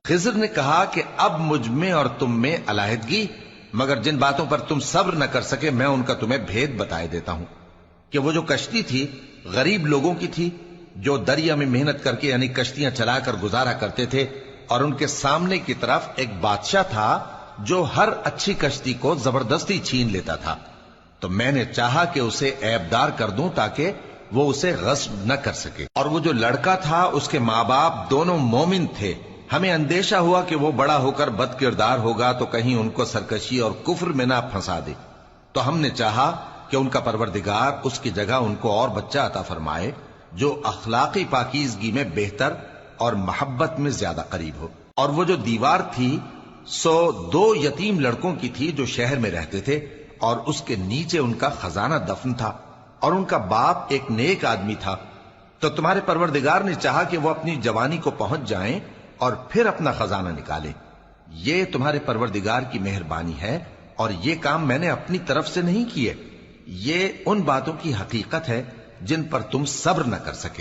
خضر نے کہا کہ اب مجھ میں اور تم میں علیحدگی، مگر جن باتوں پر تم صبر نہ کر سکے میں ان کا تمہیں بھید بتائے دیتا ہوں کہ وہ جو کشتی تھی غریب لوگوں کی تھی جو دریا میں محنت کر کے یعنی کشتیاں چلا کر گزارا کرتے تھے، اور ان کے سامنے کی طرف ایک بادشاہ تھا جو ہر اچھی کشتی کو زبردستی چھین لیتا تھا، تو میں نے چاہا کہ اسے عیبدار کر دوں تاکہ وہ اسے غصب نہ کر سکے۔ اور وہ جو لڑکا تھا اس کے ماں باپ دونوں مومن تھے، ہمیں اندیشہ ہوا کہ وہ بڑا ہو کر بد کردار ہوگا تو کہیں ان کو سرکشی اور کفر میں نہ پھنسا دے، تو ہم نے چاہا کہ ان کا پروردگار اس کی جگہ ان کو اور بچہ عطا فرمائے جو اخلاقی پاکیزگی میں بہتر اور محبت میں زیادہ قریب ہو۔ اور وہ جو دیوار تھی سو 2 یتیم لڑکوں کی تھی جو شہر میں رہتے تھے، اور اس کے نیچے ان کا خزانہ دفن تھا، اور ان کا باپ ایک نیک آدمی تھا۔ تو تمہارے پروردگار نے چاہا کہ وہ اپنی جوانی کو پہنچ جائیں اور پھر اپنا خزانہ نکالے۔ یہ تمہارے پروردگار کی مہربانی ہے، اور یہ کام میں نے اپنی طرف سے نہیں کیے، یہ ان باتوں کی حقیقت ہے جن پر تم صبر نہ کر سکے۔